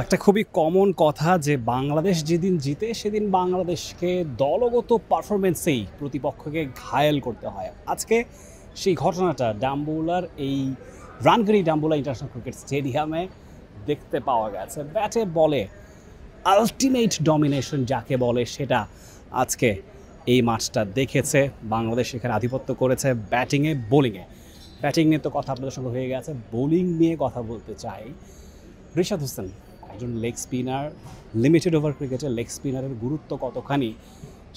একটা খুবই কমন কথা যে বাংলাদেশ যেদিন জিতে সেদিন বাংলাদেশকে দলগত পারফরমেন্সেই প্রতিপক্ষকে ঘায়েল করতে হয়। আজকে সেই ঘটনাটা ডাম্বুলার এই রানগিরি ডাম্বুলা ইন্টারন্যাশনাল ক্রিকেট স্টেডিয়ামে দেখতে পাওয়া গেছে। ব্যাটে বলে আলটিমেট ডমিনেশন যাকে বলে সেটা আজকে এই ম্যাচটা দেখেছে। বাংলাদেশ এখানে আধিপত্য করেছে ব্যাটিংয়ে বোলিংয়ে। ব্যাটিং নিয়ে তো কথা আপনাদের সঙ্গে হয়ে গেছে, বোলিং নিয়ে কথা বলতে চাই। রিশাদ হোসেন একজন লেগ স্পিনার, লিমিটেড ওভার ক্রিকেটে লেগ স্পিনারের গুরুত্ব কতখানি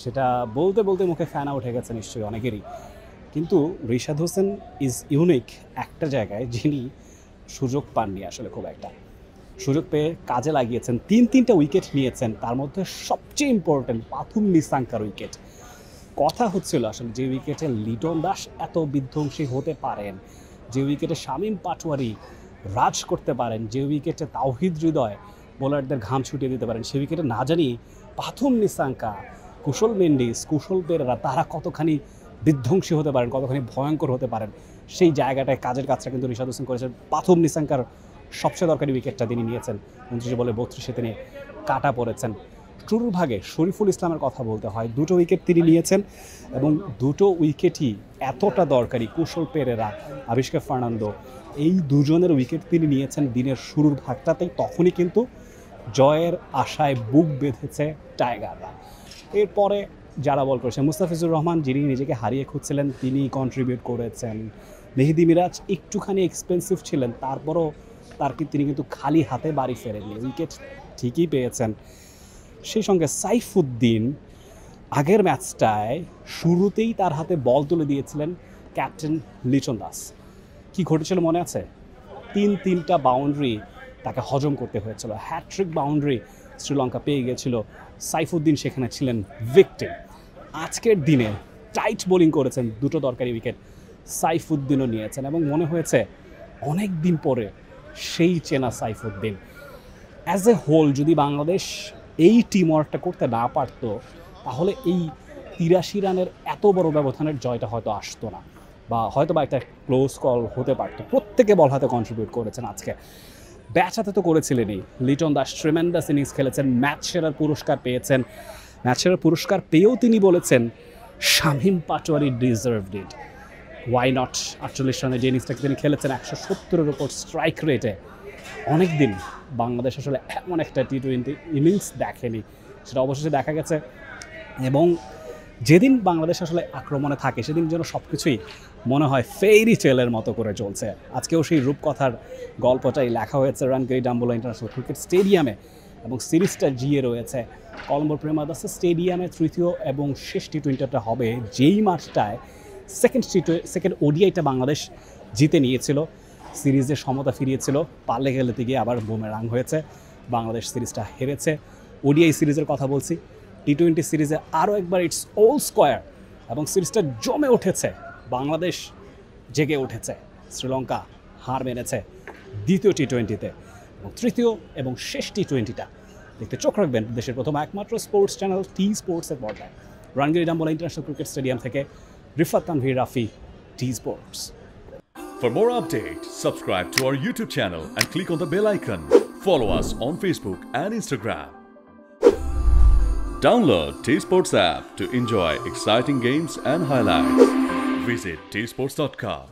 সেটা বলতে বলতে মুখে ফেনা উঠে গেছে নিশ্চয়ই অনেকেরই। কিন্তু রিশাদ হোসেন ইজ ইউনিক একটা জায়গায়, যিনি সুযোগ পাননি আসলে খুব একটা। সুযোগ পেয়ে কাজে লাগিয়েছেন, তিনটা উইকেট নিয়েছেন, তার মধ্যে সবচেয়ে ইম্পর্টেন্ট পাথুম নিসাঙ্কার উইকেট। কথা হচ্ছিল আসলে যে উইকেটে লিটন দাস এত বিধ্বংসী হতে পারেন, যে উইকেটে শামীম পাটোয়ারি রাজ করতে পারেন, যে উইকেটে তাওহিদ হৃদয় বোলারদের ঘাম ছুটিয়ে দিতে পারেন, সেই উইকেটে না জানি পাথুম নিসাঙ্কা, কুশল মেন্ডিস, কুশল পেরেরা তারা কতখানি বিধ্বংসী হতে পারেন, কতখানি ভয়ঙ্কর হতে পারেন, সেই জায়গাটায় কাজের কাজটা কিন্তু রিশাদ হোসেন করেছেন। পাথুম নিসাঙ্কার সবচেয়ে দরকারি উইকেটটা তিনি নিয়েছেন, 29 বলে 32 তিনি কাটা পড়েছেন। শুরুর ভাগে শরীফুল ইসলামের কথা বলতে হয়, 2টো উইকেট তিনি নিয়েছেন এবং 2টো উইকেটই এতটা দরকারি। কুশল পেরেরা, আবিষ্কার ফার্নান্দো, এই দুজনের উইকেট তিনি নিয়েছেন দিনের শুরুর ভাগটাতেই। তখনই কিন্তু জয়ের আশায় বুক বেঁধেছে টাইগাররা। এরপরে যারা বল করেছেন, মুস্তাফিজুর রহমান যিনি নিজেকে হারিয়ে খুঁজছিলেন তিনি কন্ট্রিবিউট করেছেন। মেহেদি মিরাজ একটুখানি এক্সপেন্সিভ ছিলেন, তারপরও তিনি কিন্তু খালি হাতে বাড়ি ফেরেননি, উইকেট ঠিকই পেয়েছেন। সেই সঙ্গে সাইফুদ্দিন আগের ম্যাচটায় শুরুতেই তার হাতে বল তুলে দিয়েছিলেন ক্যাপ্টেন লিটন দাস। কী ঘটেছিল মনে আছে? তিনটা বাউন্ডারি তাকে হজম করতে হয়েছিল, হ্যাট্রিক বাউন্ডারি শ্রীলঙ্কা পেয়ে গিয়েছিল। সাইফুদ্দিন সেখানে ছিলেন ভিকটিম। আজকের দিনে টাইট বোলিং করেছেন, 2টো দরকারি উইকেট সাইফুদ্দিনও নিয়েছেন এবং মনে হয়েছে অনেক দিন পরে সেই চেনা সাইফুদ্দিন। অ্যাজ এ হোল যদি বাংলাদেশ এই টিম ওয়ার্কটা করতে না পারতো তাহলে এই 83 রানের এত বড় ব্যবধানের জয়টা হয়তো আসতো না, বা হয়তো বা একটা ক্লোজ কল হতে পারতো। প্রত্যেকে বল হাতে কন্ট্রিবিউট করেছেন আজকে। ব্যাট হাতে তো করেছিলেনই। লিটন দাস ট্রেমেন্ডাস ইনিংস খেলেছেন, ম্যাচ সেরার পুরস্কার পেয়েছেন। ম্যাচ সেরার পুরস্কার পেয়েও তিনি বলেছেন Shamim Patwari deserved it. Why not? 48 রানে যে ইনিংসটাকে তিনি খেলেছেন 170-এর উপর স্ট্রাইক রেটে, অনেক দিন বাংলাদেশ আসলে এমন একটা টি-20 ইনিংস দেখেনি, সেটা অবশেষে দেখা গেছে। এবং যেদিন বাংলাদেশ আসলে আক্রমণে থাকে সেদিন যেন সব কিছুই মনে হয় ফেরি টেলের মতো করে চলছে। আজকেও সেই রূপকথার গল্পটাই লেখা হয়েছে রানগিরি ডাম্বুলা ইন্টারন্যাশনাল ক্রিকেট স্টেডিয়ামে, এবং সিরিজটা জিয়ে রয়েছে কলম্বোর প্রেমাদাসা স্টেডিয়ামে। তৃতীয় এবং শেষ টি-20টা হবে যেই মাঠটায় সেকেন্ড ওডিআইটা বাংলাদেশ জিতে নিয়েছিল, সিরিজে সমতা ফিরিয়েছিল, পাল্লে খেলতে গিয়ে আবার বুমেরাং হয়েছে, বাংলাদেশ সিরিজটা হেরেছে। ওডিআই সিরিজের কথা বলছি, টি-20 সিরিজে আরও একবার ইটস অল স্কোয়ার এবং সিরিজটা জমে উঠেছে। বাংলাদেশ জেগে উঠেছে, শ্রীলঙ্কা হার মেনেছে দ্বিতীয় টি-20তে, এবং তৃতীয় এবং শেষ টি-20টা দেখতে চোখ রাখবেন দেশের প্রথম একমাত্র স্পোর্টস চ্যানেল টি স্পোর্টসের পর্দায়। রানগিরি ডাম্বুলা ইন্টারন্যাশনাল ক্রিকেট স্টেডিয়াম থেকে Rifat Tanvir Rafi, T Sports. For more updates, subscribe to our YouTube channel and click on the bell icon. Follow us on Facebook and Instagram. Download T Sports app to enjoy exciting games and highlights. Visit tsports.com.